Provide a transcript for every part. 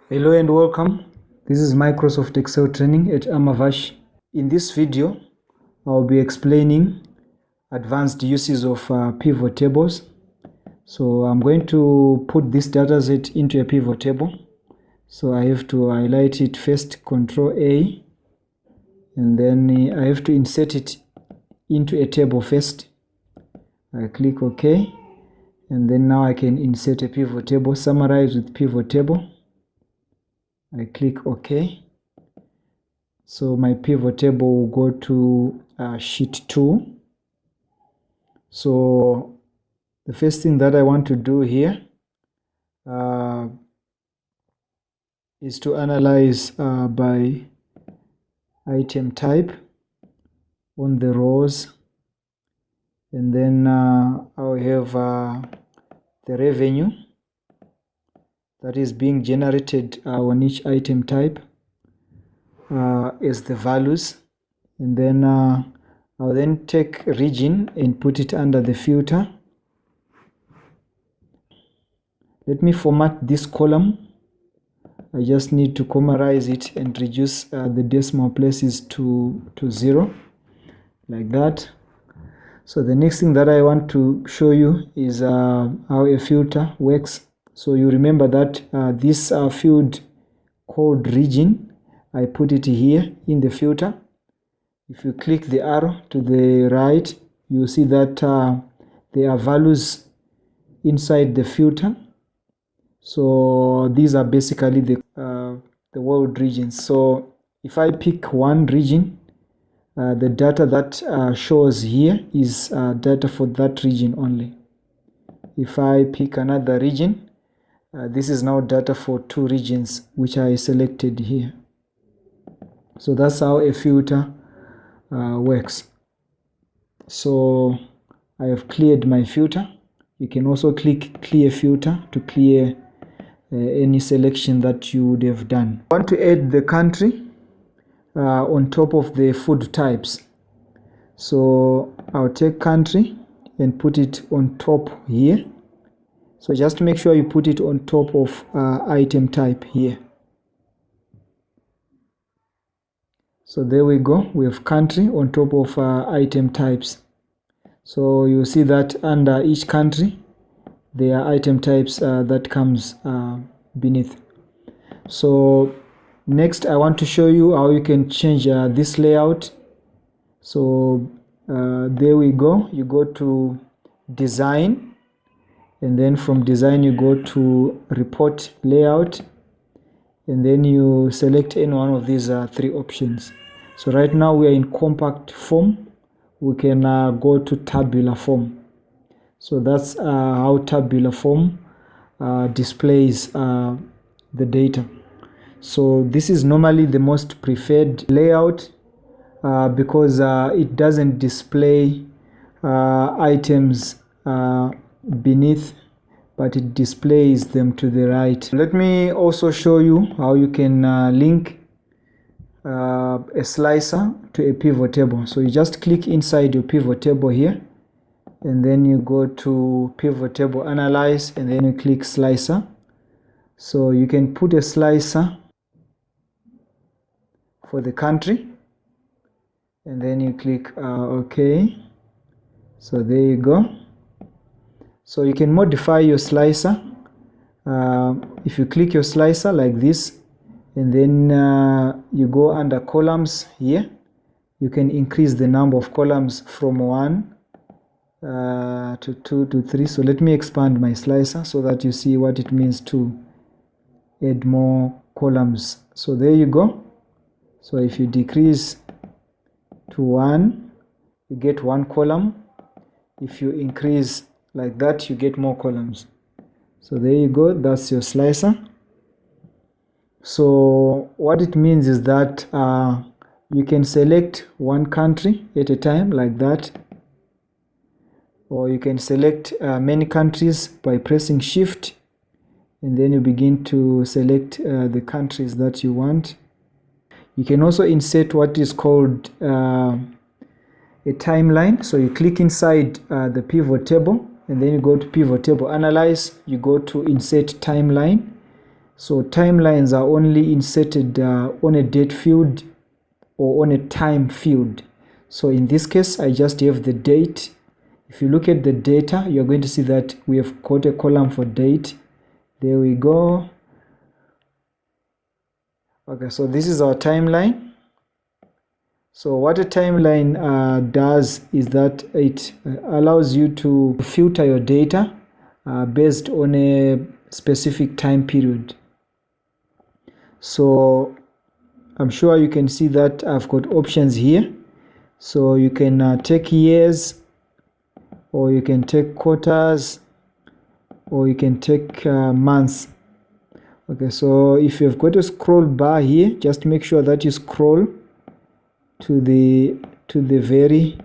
Hello and welcome. This is Microsoft Excel training at Amavash. In this video, I'll be explaining advanced uses of pivot tables. So I'm going to put this data set into a pivot table. So I have to highlight it first, Control A, and then I have to insert it into a table first. I click OK, and then now I can insert a pivot table, summarize with pivot table. I click OK. So my pivot table will go to sheet 2. So the first thing that I want to do here is to analyze by item type on the rows, and then I'll have the revenue that is being generated on each item type as the values, and then I'll then take region and put it under the filter. Let me format this column. I just need to commarize it and reduce the decimal places to 0, like that. So the next thing that I want to show you is how a filter works. So you remember that this field called region, I put it here in the filter. If you click the arrow to the right, you see that there are values inside the filter. So these are basically the world regions. So if I pick one region, the data that shows here is data for that region only. If I pick another region, this is now data for 2 regions which I selected here. So that's how a filter works. So I have cleared my filter. You can also click clear filter to clear any selection that you would have done. I want to add the country on top of the food types. So I'll take country and put it on top here. So just make sure you put it on top of item type here. So there we go. We have country on top of item types. So you see that under each country there are item types that comes beneath. So next I want to show you how you can change this layout. So there we go. You go to design, and then from design you go to report layout, and then you select any one of these 3 options. So right now we are in compact form. We can go to tabular form. So that's how tabular form displays the data. So this is normally the most preferred layout because it doesn't display items beneath, but it displays them to the right. Let me also show you how you can link a slicer to a pivot table. So you just click inside your pivot table here, and then you go to pivot table analyze, and then you click slicer. So you can put a slicer for the country, and then you click OK. So there you go. So you can modify your slicer. If you click your slicer like this, and then you go under columns here, you can increase the number of columns from 1 to 2 to 3. So let me expand my slicer so that you see what it means to add more columns. So there you go. So if you decrease to 1, you get 1 column. If you increase like that, you get more columns. So there you go. That's your slicer. So what it means is that you can select one country at a time like that, or you can select many countries by pressing shift, and then you begin to select the countries that you want. You can also insert what is called a timeline. So you click inside the pivot table, and then you go to pivot table analyze, you go to insert timeline, So timelines are only inserted on a date field or on a time field. So in this case, I just have the date. If you look at the data, you're going to see that we have got a column for date. There we go. Okay, so this is our timeline. So what a timeline does is that it allows you to filter your data based on a specific time period. So I'm sure you can see that I've got options here. So you can take years, or you can take quarters, or you can take months. Okay, so if you've got a scroll bar here, just make sure that you scroll to the very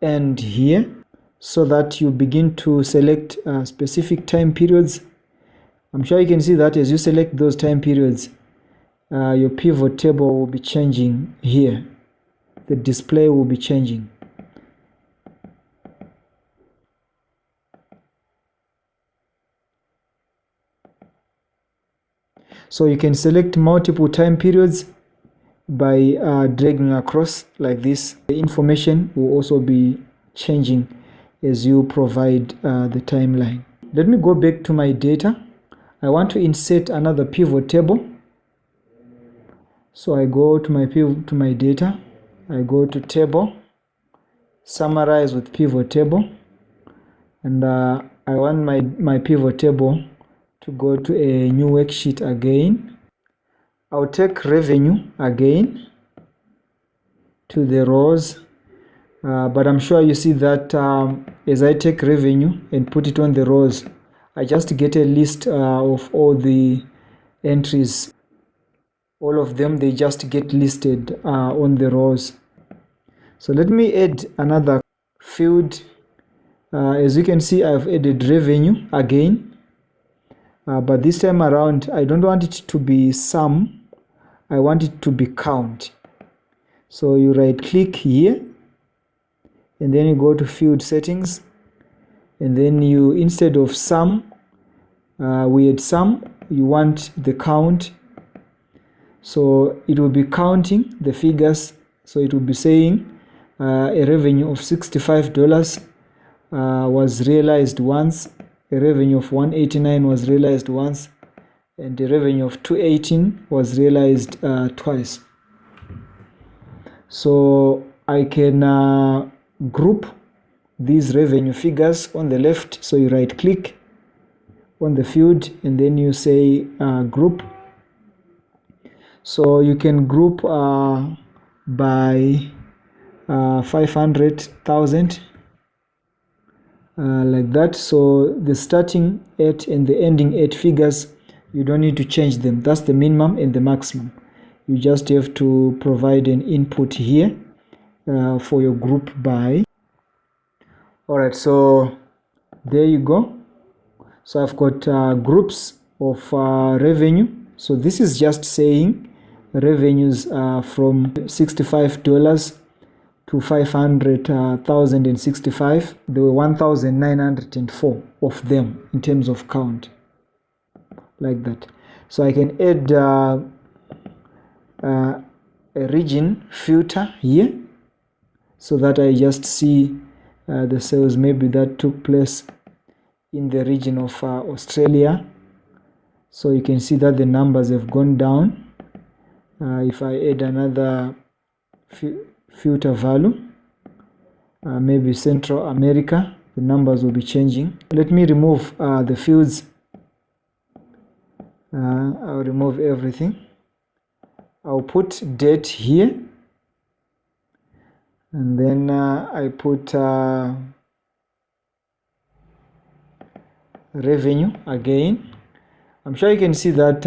end here, so that you begin to select specific time periods. I'm sure you can see that as you select those time periods, your pivot table will be changing here. The display will be changing. So you can select multiple time periods by dragging across like this. The information will also be changing as you provide the timeline. Let me go back to my data. I want to insert another pivot table. So I go to my data. I go to table, summarize with pivot table, and I want my pivot table to go to a new worksheet again. I'll take revenue again to the rows, but I'm sure you see that as I take revenue and put it on the rows, I just get a list of all the entries. All of them, they just get listed on the rows. So let me add another field. As you can see, I've added revenue again. But this time around, I don't want it to be sum, I want it to be count. So you right click here, and then you go to field settings, and then you, instead of sum, we had sum, you want the count. So it will be counting the figures. So it will be saying a revenue of $65 was realized once, a revenue of $189 was realized once, and the revenue of $218 was realized twice. So I can group these revenue figures on the left. So you right click on the field, and then you say group. So you can group by 500,000 like that. So the starting at and the ending at figures, you don't need to change them. That's the minimum and the maximum. You just have to provide an input here for your group by. Alright, so there you go. So I've got groups of revenue. So this is just saying revenues from $65 to 500,065. There were 1,904 of them in terms of count, like that. So I can add a region filter here, so that I just see the sales maybe that took place in the region of Australia. So you can see that the numbers have gone down. If I add another filter value, maybe Central America, the numbers will be changing. Let me remove the fields. I'll remove everything. I'll put date here, and then I put revenue again. I'm sure you can see that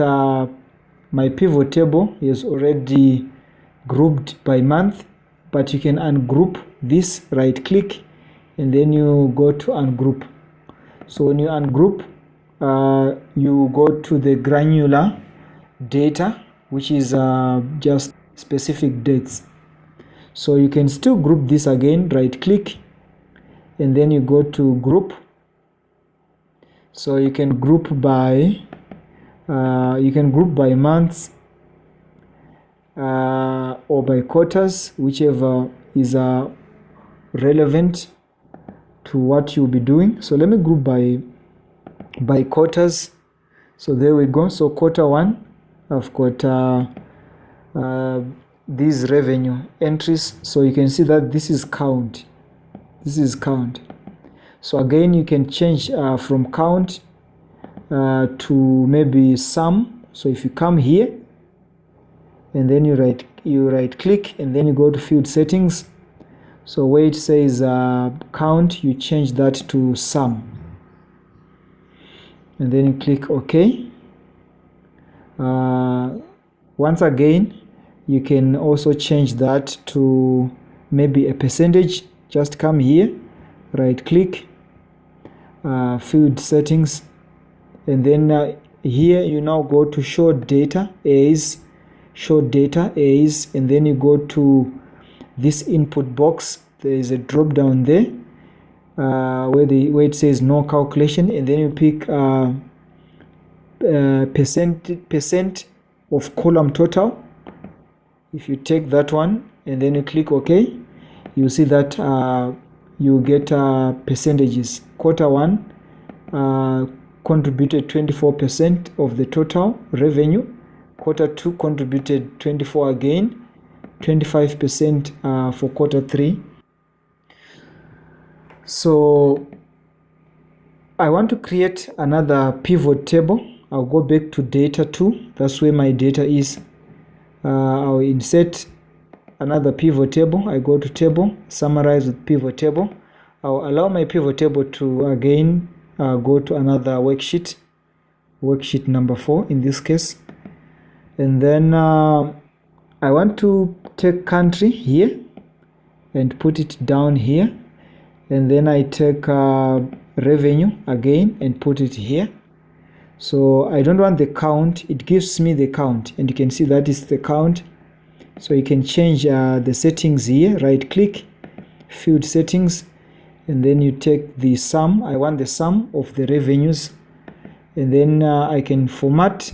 my pivot table is already grouped by month, but you can ungroup this. Right click, and then you go to ungroup. So when you ungroup, you go to the granular data, which is just specific dates. So you can still group this again. Right click, and then you go to group. So you can group by You can group by months or by quarters, whichever is relevant to what you'll be doing. So let me group by quarters. So there we go. So quarter one, I've got these revenue entries. So you can see that this is count. This is count. So again, you can change from count to maybe sum. So if you come here and then you right click and then you go to field settings. So where it says count, you change that to sum. And then you click OK. Once again, you can also change that to maybe a percentage. Just come here, right click, field settings, and then here you now go to show data as, and then you go to this input box. There is a drop down there where it says no calculation, and then you pick percent of column total. If you take that one and then you click OK, you see that you get percentages. Quarter one contributed 24% of the total revenue. Quarter two contributed 24 again, 25% for quarter three. So I want to create another pivot table. I'll go back to data 2. That's where my data is. I'll insert another pivot table. I go to table, summarize with pivot table. I'll allow my pivot table to again go to another worksheet number 4 in this case. And then I want to take country here and put it down here. And then I take revenue again and put it here. So I don't want the count. It gives me the count, and you can see that is the count. So you can change the settings here. Right click, field settings, and then you take the sum. I want the sum of the revenues, and then I can format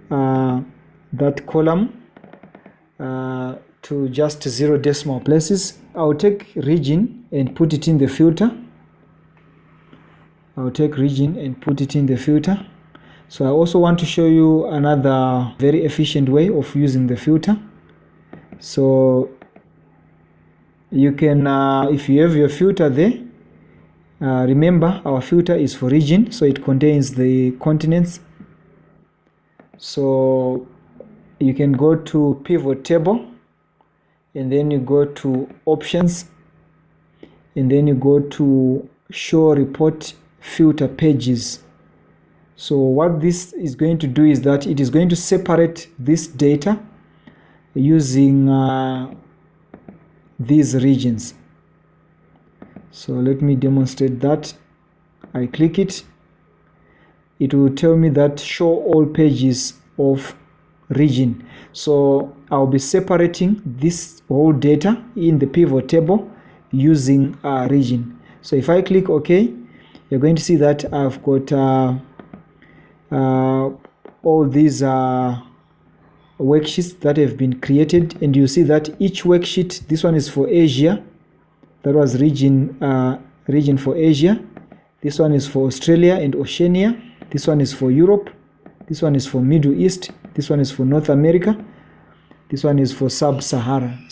that column to just 0 decimal places. I'll take region and put it in the filter. So I also want to show you another very efficient way of using the filter. So you can, if you have your filter there, remember our filter is for region, so it contains the continents. So you can go to pivot table, and then you go to options, and then you go to show report filter pages. So what this is going to do is that it is going to separate this data using these regions. So let me demonstrate that. I click it. It will tell me that show all pages of region. So I'll be separating this whole data in the pivot table using region. So if I click OK, you're going to see that I've got all these worksheets that have been created, and you see that each worksheet, this one is for Asia, that was region for Asia, this one is for Australia and Oceania, this one is for Europe, this one is for Middle East, this one is for North America, this one is for Sub-Sahara.